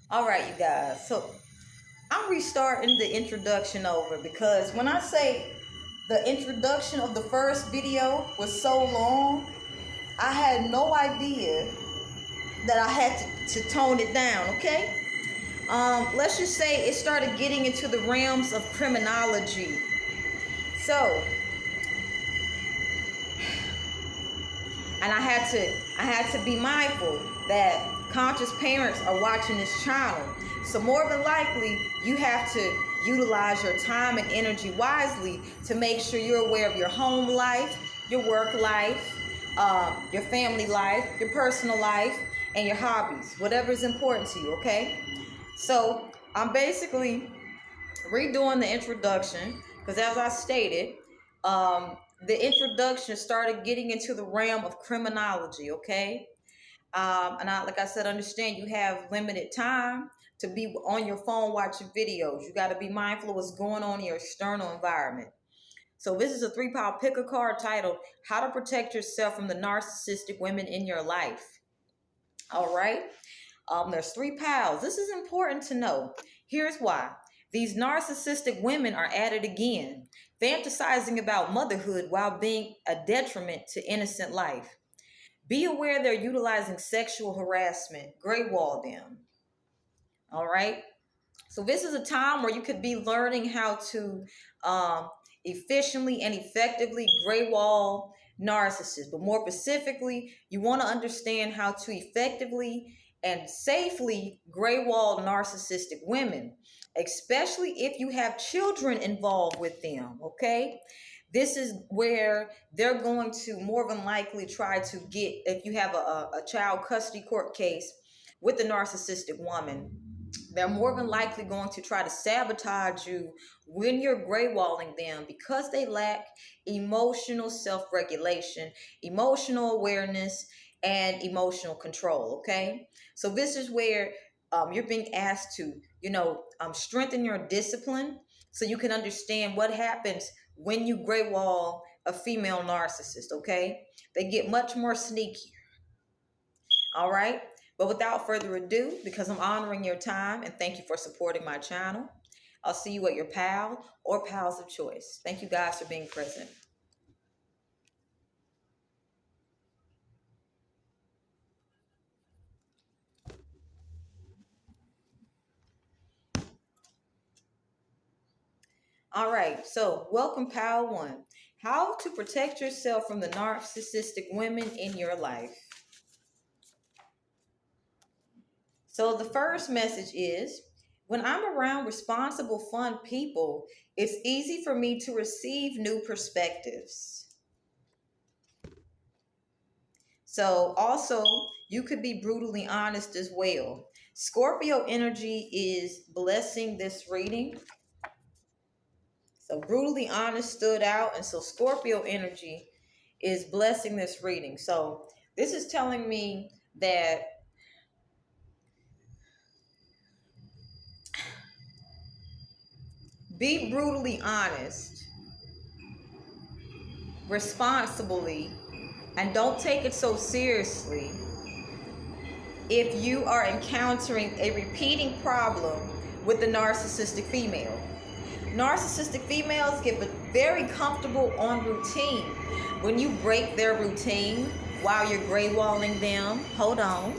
All right, you guys. So I'm restarting the introduction over because when I say the introduction of the first video was so long, I had no idea that I had to tone it down, okay? Let's just say it started getting into the realms of criminology. So, and I had to be mindful that conscious parents are watching this channel. So more than likely, you have to utilize your time and energy wisely to make sure you're aware of your home life, your work life, your family life, your personal life, and your hobbies, whatever is important to you, okay? So I'm basically redoing the introduction because, as I stated, the introduction started getting into the realm of criminology. Okay, and like I said, understand you have limited time to be on your phone watching videos. You got to be mindful of what's going on in your external environment. So this is a 3-pound pick a card titled "How to Protect Yourself from the Narcissistic Women in Your Life." All right. There's 3 pals. This is important to know. Here's why. These narcissistic women are at it again, fantasizing about motherhood while being a detriment to innocent life. Be aware they're utilizing sexual harassment. GreyWall them. All right. So this is a time where you could be learning how to efficiently and effectively greywall narcissists. But more specifically, you want to understand how to effectively and safely greywall narcissistic women, especially if you have children involved with them. Okay. This is where they're going to more than likely try to get, if you have a child custody court case with the narcissistic woman, they're more than likely going to try to sabotage you when you're greywalling them because they lack emotional self-regulation, emotional awareness, and emotional control. Okay, so this is where you're being asked to, strengthen your discipline so you can understand what happens when you greywall a female narcissist. Okay, they get much more sneaky. All right. But without further ado, because I'm honoring your time and thank you for supporting my channel, I'll see you at your pal or pals of choice. Thank you guys for being present. All right. So, welcome, pal one. How to protect yourself from the narcissistic women in your life. So, the first message is when I'm around responsible, fun people, it's easy for me to receive new perspectives. So also, you could be brutally honest as well. Scorpio energy is blessing this reading. So brutally honest stood out, and so Scorpio energy is blessing this reading. So this is telling me that be brutally honest, responsibly, and don't take it so seriously if you are encountering a repeating problem with the narcissistic female. Narcissistic females get very comfortable on routine. When you break their routine while you're greywalling them, hold on.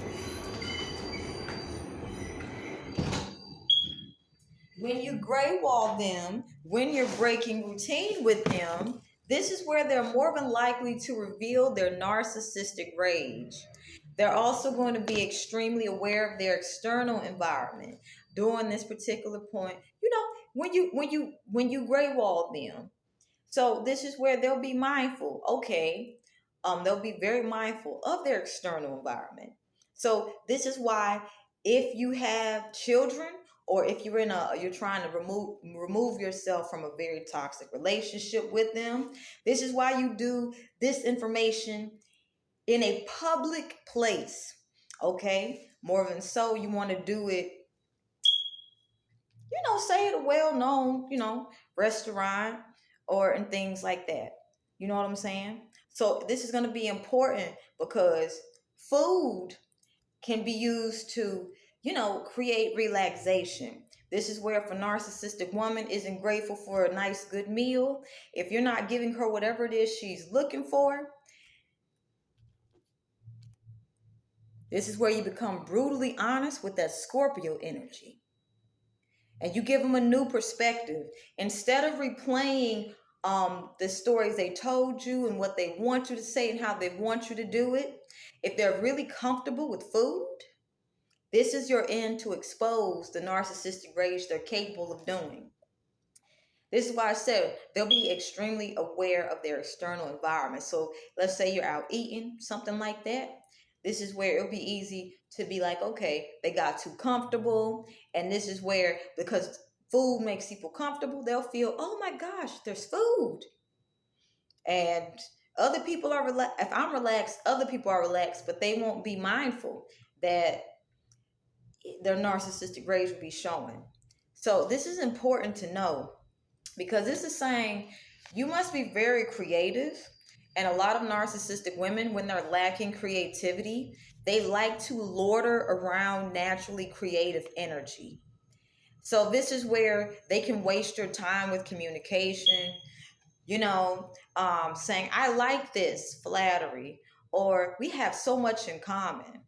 When you greywall them, when you're breaking routine with them, this is where they're more than likely to reveal their narcissistic rage. They're also going to be extremely aware of their external environment during this particular point. When you greywall them, so this is where they'll be mindful. Okay, they'll be very mindful of their external environment. So this is why if you have children or if you're trying to remove yourself from a very toxic relationship with them, this is why you do this information in a public place. Okay, more than so, you want to do it, say at a well-known, restaurant or and things like that. You know what I'm saying? So this is going to be important because food can be used to create relaxation. This is where if a narcissistic woman isn't grateful for a nice, good meal, if you're not giving her whatever it is she's looking for, this is where you become brutally honest with that Scorpio energy. And you give them a new perspective. Instead of replaying the stories they told you and what they want you to say and how they want you to do it, if they're really comfortable with food, this is your end to expose the narcissistic rage they're capable of doing. This is why I said they'll be extremely aware of their external environment. So let's say you're out eating, something like that. This is where it'll be easy to be like, okay, they got too comfortable. And this is where, because food makes people comfortable, they'll feel, oh my gosh, there's food. And other people are relaxed. If I'm relaxed, other people are relaxed, but they won't be mindful that their narcissistic rage will be showing. So this is important to know, because this is saying you must be very creative. And a lot of narcissistic women, when they're lacking creativity, they like to loiter around naturally creative energy. So this is where they can waste your time with communication, saying, I like this, flattery, or we have so much in common.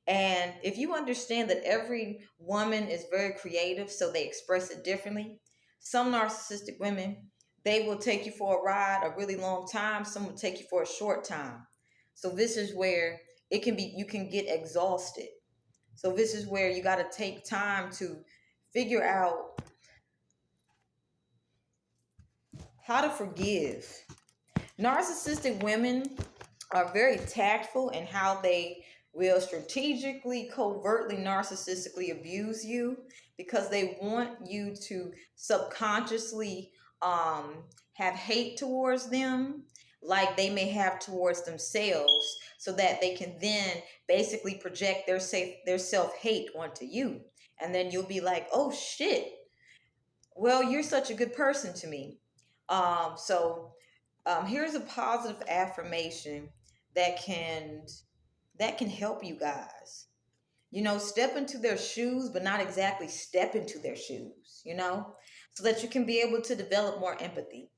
And if you understand that every woman is very creative, so they express it differently, some narcissistic women, they will take you for a ride a really long time. Some will take you for a short time. So this is where you can get exhausted. So this is where you got to take time to figure out how to forgive. Narcissistic women are very tactful in how they will strategically, covertly, narcissistically abuse you, because they want you to subconsciously have hate towards them, like they may have towards themselves, so that they can then basically project their self-hate onto you. And then you'll be like, oh shit, well, you're such a good person to me. Here's a positive affirmation that can help you guys. Step into their shoes, but not exactly step into their shoes, so that you can be able to develop more empathy.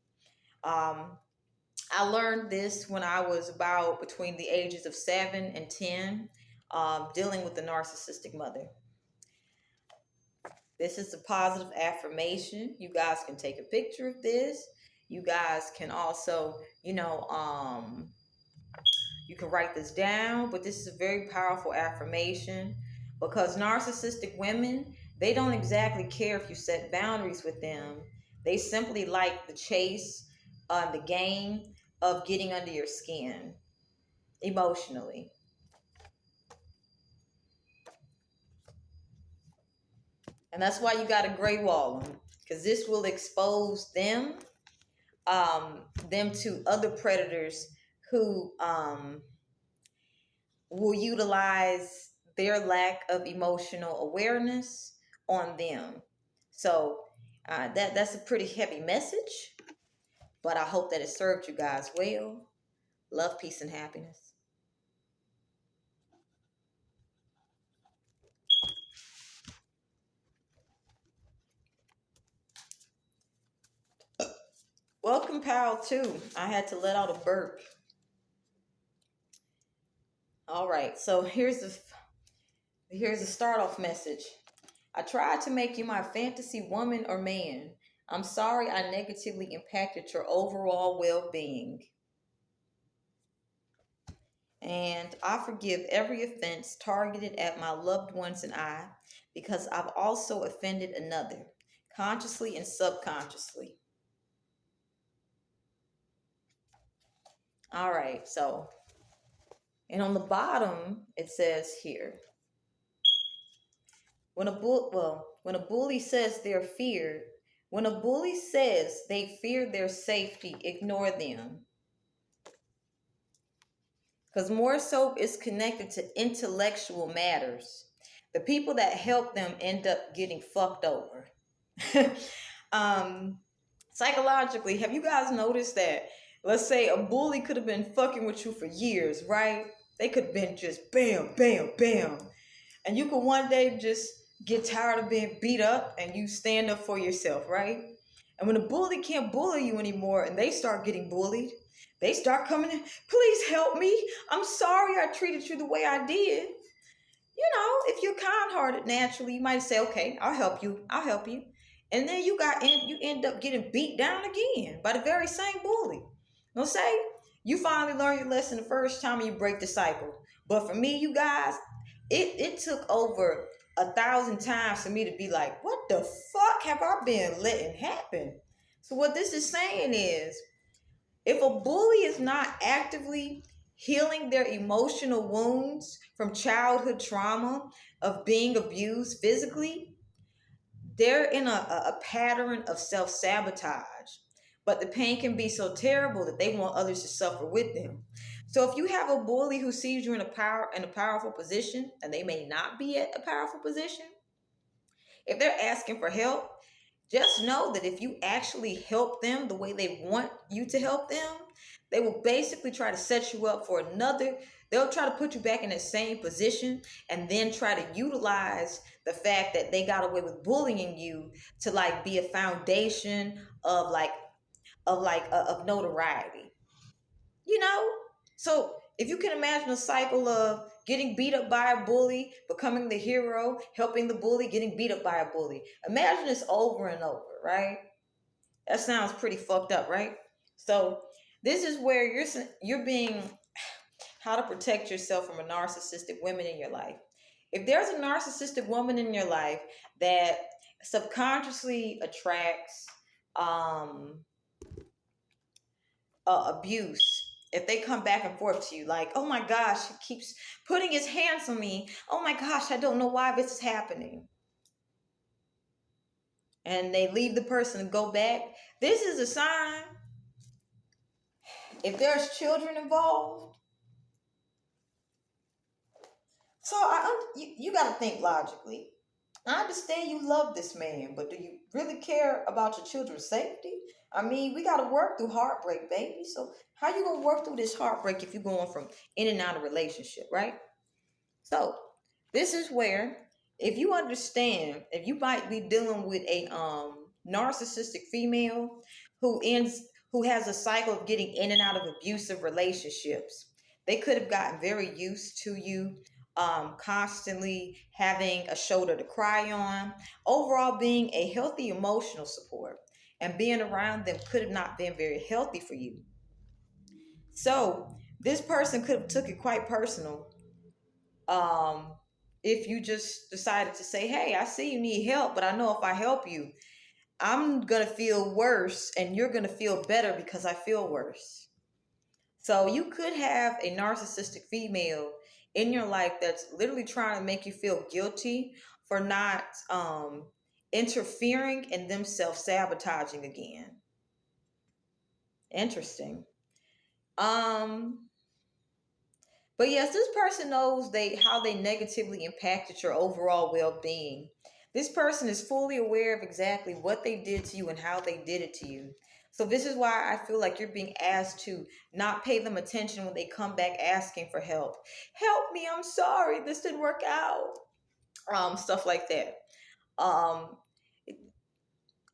I learned this when I was about between the ages of 7 and 10, dealing with the narcissistic mother. This is a positive affirmation. You guys can take a picture of this. You guys can also, you can write this down, but this is a very powerful affirmation, because narcissistic women, they don't exactly care if you set boundaries with them. They simply like the chase, the game of getting under your skin emotionally. And that's why you got to gray wall them, because this will expose them to other predators who will utilize their lack of emotional awareness on them. So that's a pretty heavy message, but I hope that it served you guys well. Love, peace, and happiness. Welcome, pal, too. I had to let out a burp. All right, so here's the start off message. I tried to make you my fantasy woman or man. I'm sorry I negatively impacted your overall well-being. And I forgive every offense targeted at my loved ones and I, because I've also offended another, consciously and subconsciously. All right, so, and on the bottom, it says here, when a bully says they're feared, when a bully says they fear their safety, ignore them. Because more so is connected to intellectual matters. The people that help them end up getting fucked over. Psychologically, have you guys noticed that, let's say a bully could have been fucking with you for years, right? They could have been just bam, bam, bam. And you can one day just get tired of being beat up and you stand up for yourself, right? And when a bully can't bully you anymore and they start getting bullied, they start coming in, please help me. I'm sorry I treated you the way I did. You know, if you're kind-hearted naturally, you might say, okay, I'll help you. I'll help you. And then you end up getting beat down again by the very same bully. Don't say you finally learn your lesson the first time and you break the cycle. But for me, you guys, it took over 1,000 times for me to be like, what the fuck have I been letting happen? So what this is saying is, if a bully is not actively healing their emotional wounds from childhood trauma of being abused physically, they're in a pattern of self-sabotage. But the pain can be so terrible that they want others to suffer with them. So if you have a bully who sees you in a powerful position, and they may not be at a powerful position, if they're asking for help, just know that if you actually help them the way they want you to help them, they will basically try to set you up for another. They'll try to put you back in the same position and then try to utilize the fact that they got away with bullying you to like be a foundation of of notoriety. You know? So if you can imagine a cycle of getting beat up by a bully, becoming the hero, helping the bully, getting beat up by a bully. Imagine this over and over, right? That sounds pretty fucked up, right? So this is where you're being how to protect yourself from a narcissistic woman in your life. If there's a narcissistic woman in your life that subconsciously attracts um, abuse, if they come back and forth to you like, oh my gosh, he keeps putting his hands on me, oh my gosh, I don't know why this is happening, and they leave the person and go back, this is a sign. If there's children involved, so you got to think logically. I understand you love this man, but do you really care about your children's safety? I mean, we got to work through heartbreak, baby. So how you going to work through this heartbreak if you're going from in and out of relationship, right? So this is where, if you understand, if you might be dealing with a narcissistic female who has a cycle of getting in and out of abusive relationships, they could have gotten very used to you constantly having a shoulder to cry on, overall being a healthy emotional support, and being around them could have not been very healthy for you. So this person could have took it quite personal um, if you just decided to say, hey, I see you need help, but I know if I help you, I'm going to feel worse and you're going to feel better because I feel worse. So you could have a narcissistic female in your life that's literally trying to make you feel guilty for not interfering and them self-sabotaging again. Interesting. But yes, this person knows how they negatively impacted your overall well-being. This person is fully aware of exactly what they did to you and how they did it to you. So this is why I feel like you're being asked to not pay them attention when they come back asking for help. Help me, I'm sorry, this didn't work out. Stuff like that.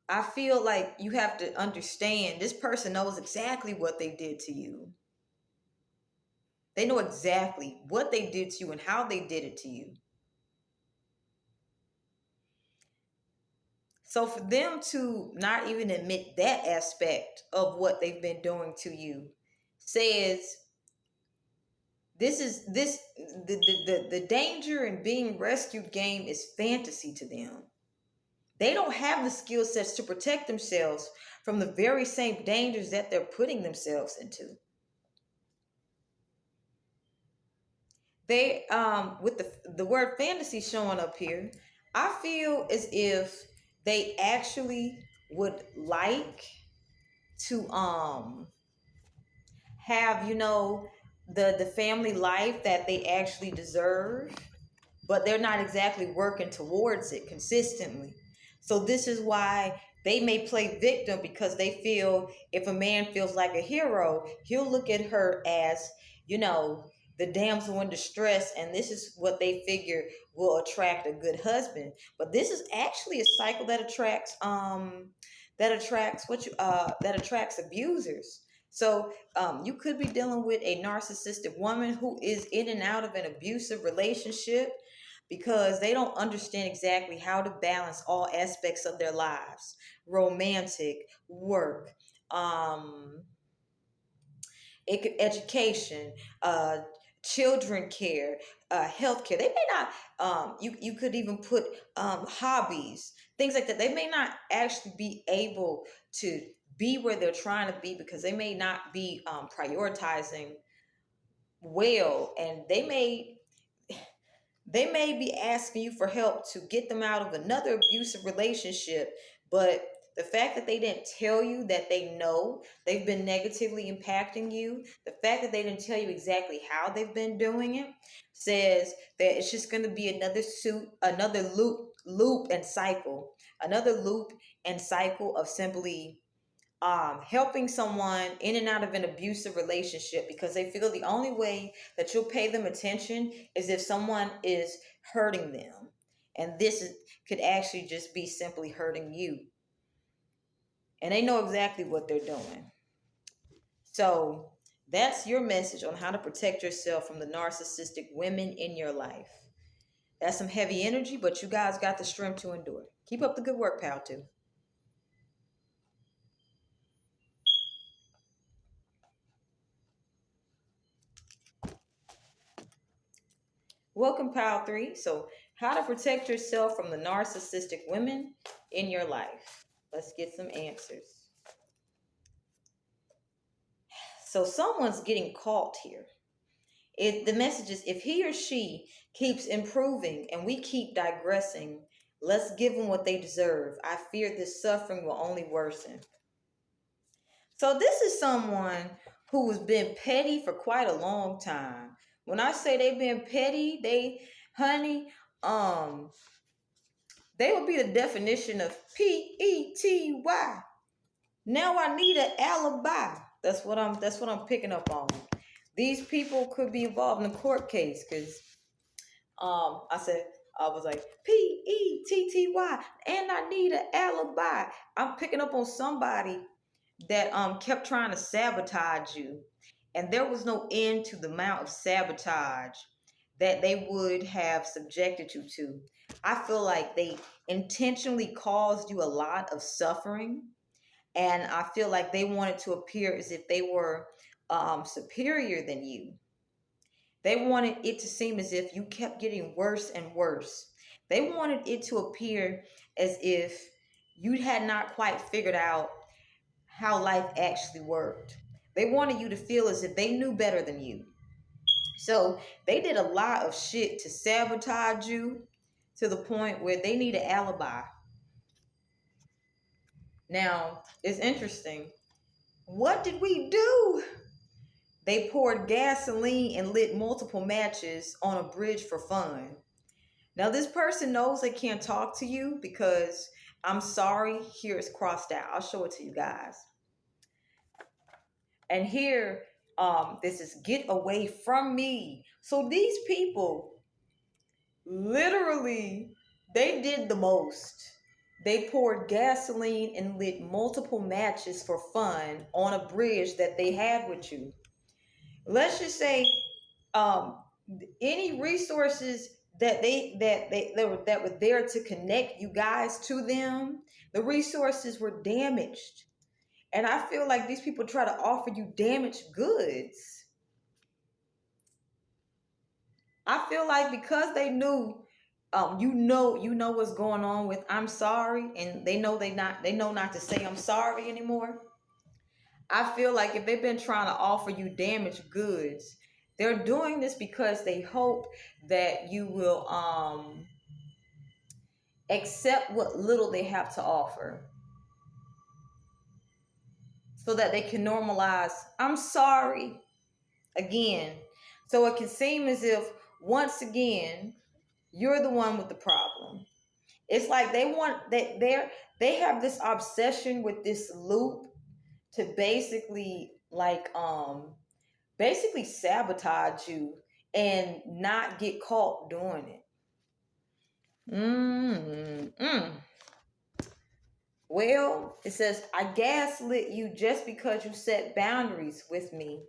I feel like you have to understand this person knows exactly what they did to you. They know exactly what they did to you and how they did it to you. So for them to not even admit that aspect of what they've been doing to you says the danger in being rescued game is fantasy to them. They don't have the skill sets to protect themselves from the very same dangers that they're putting themselves into. They with the word fantasy showing up here, I feel as if they actually would like to have, the family life that they actually deserve, but they're not exactly working towards it consistently. So this is why they may play victim, because they feel if a man feels like a hero, he'll look at her as, the damsel in distress, and this is what they figure will attract a good husband. But this is actually a cycle that attracts that attracts abusers. So you could be dealing with a narcissistic woman who is in and out of an abusive relationship because they don't understand exactly how to balance all aspects of their lives: romantic, work, um, education, children care, health care. They may not, you could even put hobbies, things like that. They may not actually be able to be where they're trying to be because they may not be prioritizing well, and they may be asking you for help to get them out of another abusive relationship, but the fact that they didn't tell you that they know they've been negatively impacting you, the fact that they didn't tell you exactly how they've been doing it, says that it's just going to be another loop and cycle of simply helping someone in and out of an abusive relationship because they feel the only way that you'll pay them attention is if someone is hurting them. And could actually just be simply hurting you. And they know exactly what they're doing. So that's your message on how to protect yourself from the narcissistic women in your life. That's some heavy energy, but you guys got the strength to endure. Keep up the good work, pal, too. Welcome, Pile 3. So, how to protect yourself from the narcissistic women in your life. Let's get some answers. So, someone's getting caught here. The message is if he or she keeps improving and we keep digressing, let's give them what they deserve. I fear this suffering will only worsen. So, this is someone who has been petty for quite a long time. When I say they've been petty, they would be the definition of PETY. Now I need an alibi. That's what I'm picking up on. These people could be involved in a court case because I was like PETTY and I need an alibi. I'm picking up on somebody that kept trying to sabotage you, and there was no end to the amount of sabotage that they would have subjected you to. I feel like they intentionally caused you a lot of suffering, and I feel like they wanted to appear as if they were superior than you. They wanted it to seem as if you kept getting worse and worse. They wanted it to appear as if you had not quite figured out how life actually worked. They wanted you to feel as if they knew better than you. So they did a lot of shit to sabotage you to the point where they need an alibi. Now, it's interesting. What did we do? They poured gasoline and lit multiple matches on a bridge for fun. Now, this person knows they can't talk to you because I'm sorry, here it's crossed out. I'll show it to you guys. And here, this is get away from me. So these people, literally, they did the most. They poured gasoline and lit multiple matches for fun on a bridge that they had with you. Let's just say, any resources that were there to connect you guys to them, the resources were damaged. And I feel like these people try to offer you damaged goods. I feel like because they knew, you know what's going on with I'm sorry, and they know not to say I'm sorry anymore. I feel like if they've been trying to offer you damaged goods, they're doing this because they hope that you will accept what little they have to offer, so that they can normalize I'm sorry again. So it can seem as if once again you're the one with the problem. It's like they have this obsession with this loop to basically sabotage you and not get caught doing it. Well, it says, I gaslit you just because you set boundaries with me.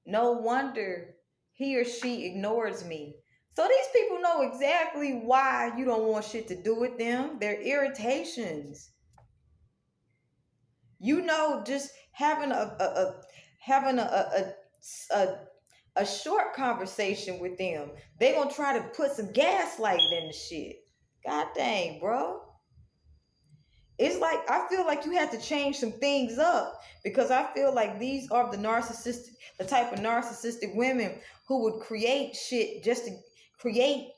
No wonder he or she ignores me. So these people know exactly why you don't want shit to do with them. Their irritations. You know, just having a short conversation with them, they gonna try to put some gaslighting in the shit. God dang, bro. It's like, I feel like you have to change some things up, because I feel like these are the type of narcissistic women who would create shit just to create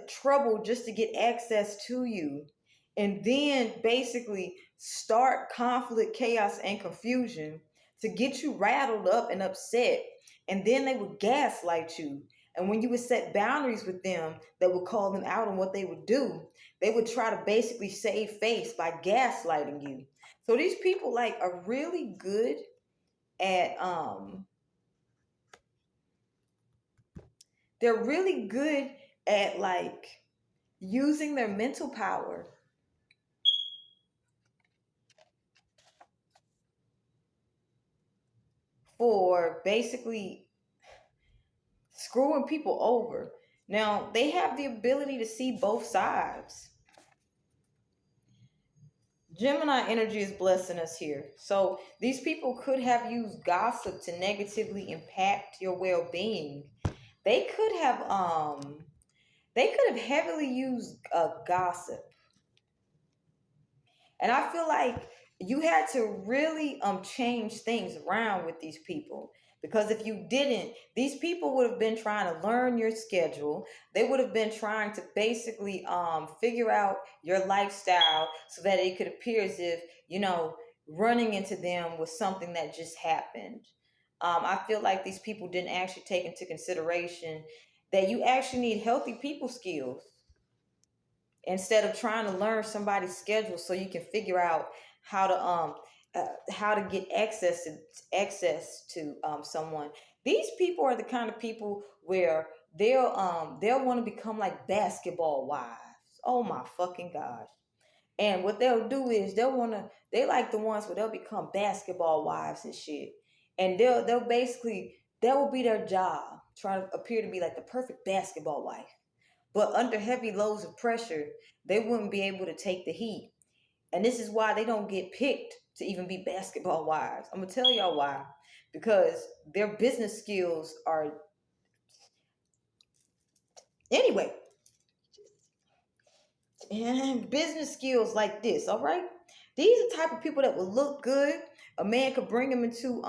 trouble just to get access to you, and then basically start conflict, chaos, and confusion to get you rattled up and upset, and then they would gaslight you. And when you would set boundaries with them that would call them out on what they would do, they would try to basically save face by gaslighting you. So these people like are really good at they're really good at like using their mental power for basically screwing people over. Now, they have the ability to see both sides. Gemini energy is blessing us here. So these people could have used gossip to negatively impact your well-being. They could have heavily used gossip. And I feel like you had to really change things around with these people, because if you didn't, these people would have been trying to learn your schedule. They would have been trying to basically figure out your lifestyle so that it could appear as if, running into them was something that just happened. I feel like these people didn't actually take into consideration that you actually need healthy people skills, instead of trying to learn somebody's schedule so you can figure out how to get access to someone. These people are the kind of people where they'll want to become like basketball wives. Oh my fucking gosh. And what they'll do is they like the ones where they'll become basketball wives and shit. And they'll basically, that will be their job, trying to appear to be like the perfect basketball wife. But under heavy loads of pressure, they wouldn't be able to take the heat. And this is why they don't get picked to even be basketball wives. I'm going to tell y'all why. Because their business skills are. Anyway, business skills like this, all right? These are the type of people that will look good. A man could bring him into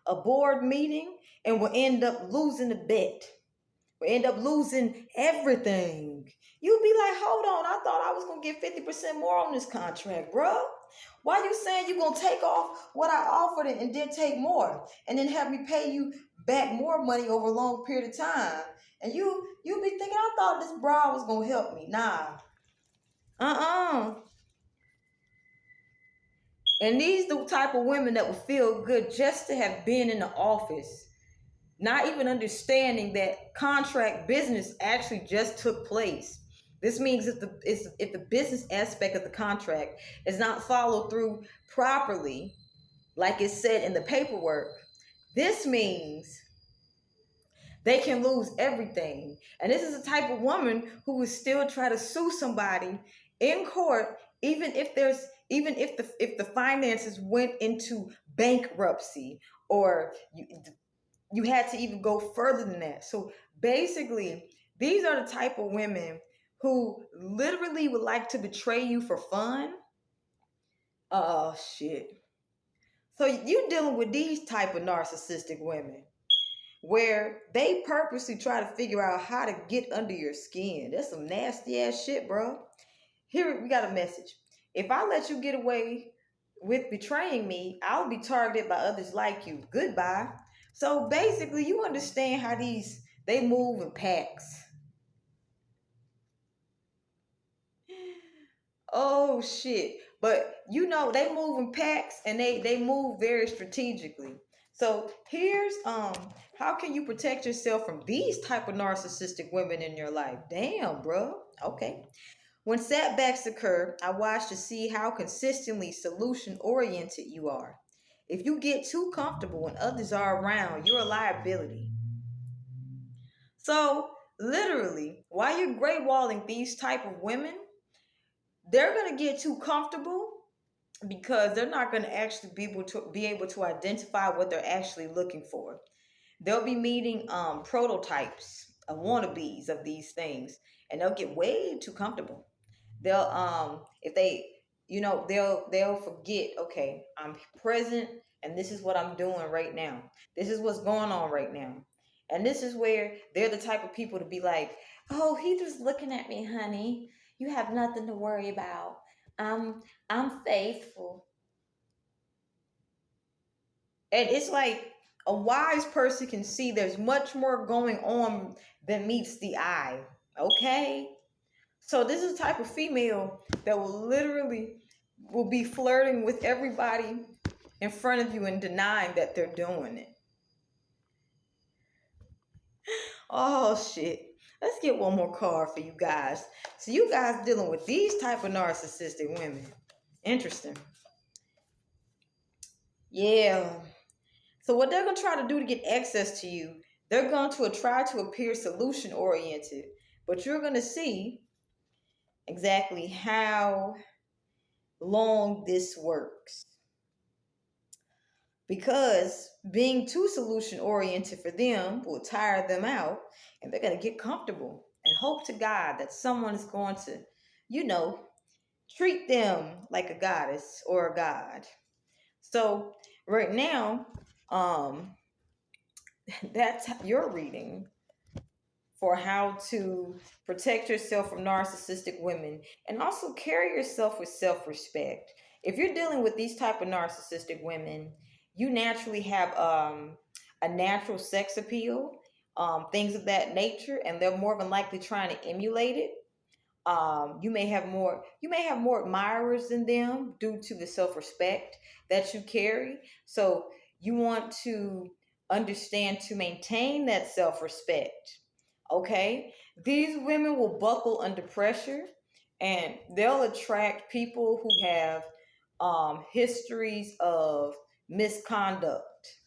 a board meeting and will end up losing the bet. Will end up losing everything. You'll be like, hold on, I thought I was gonna get 50% more on this contract, bro. Why you saying you gonna take off what I offered and then take more, and then have me pay you back more money over a long period of time? And you be thinking, I thought this bra was gonna help me. Nah. And these the type of women that will feel good just to have been in the office, not even understanding that contract business actually just took place. This means if the business aspect of the contract is not followed through properly, like it said in the paperwork, this means they can lose everything. And this is the type of woman who would still try to sue somebody in court, even if the finances went into bankruptcy, or you had to even go further than that. So basically, these are the type of women who literally would like to betray you for fun. Oh shit. So you dealing with these type of narcissistic women where they purposely try to figure out how to get under your skin. That's some nasty ass shit, bro. Here we got a message. If I let you get away with betraying me, I'll be targeted by others like you. Goodbye. So basically, you understand how they move in packs. Oh shit. But they move in packs, and they move very strategically. So here's how can you protect yourself from these type of narcissistic women in your life? Damn, bro. Okay. When setbacks occur, I watch to see how consistently solution oriented you are. If you get too comfortable when others are around, you're a liability. So literally, while you're greywalling these type of women, they're gonna get too comfortable because they're not gonna actually be able to identify what they're actually looking for. They'll be meeting prototypes of wannabes of these things, and they'll get way too comfortable. They'll if they they'll forget, okay, I'm present and this is what I'm doing right now. This is what's going on right now. And this is where they're the type of people to be like, oh, he just looking at me, honey. You have nothing to worry about. I'm faithful. And it's like a wise person can see there's much more going on than meets the eye. Okay? So this is the type of female that will be flirting with everybody in front of you and denying that they're doing it. Oh shit. Let's get one more card for you guys. So you guys dealing with these type of narcissistic women. Interesting. Yeah. So what they're gonna try to do to get access to you, they're going to try to appear solution oriented, but you're gonna see exactly how long this works. Because being too solution oriented for them will tire them out, and they're going to get comfortable and hope to God that someone is going to, you know, treat them like a goddess or a god. So right now, um, that's your reading for how to protect yourself from narcissistic women and also carry yourself with self-respect. If you're dealing with these type of narcissistic women, you naturally have a natural sex appeal, things of that nature, and they're more than likely trying to emulate it. You may have more admirers than them due to the self-respect that you carry. So you want to understand to maintain that self-respect. Okay, these women will buckle under pressure, and they'll attract people who have histories of misconduct,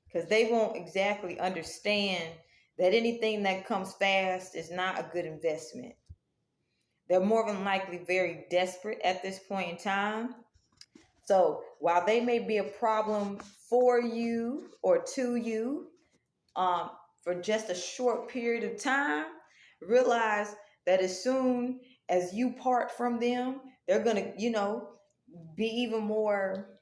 because they won't exactly understand that anything that comes fast is not a good investment. They're more than likely very desperate at this point in time. So while they may be a problem for you or to you, um, for just a short period of time, realize that as soon as you part from them, they're going to, be even more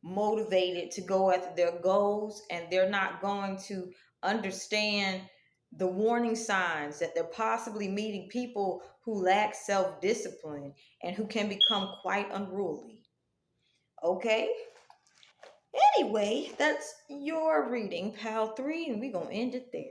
motivated to go after their goals, and they're not going to understand the warning signs that they're possibly meeting people who lack self-discipline and who can become quite unruly. Okay? Anyway, that's your reading, pal 3, and we're going to end it there.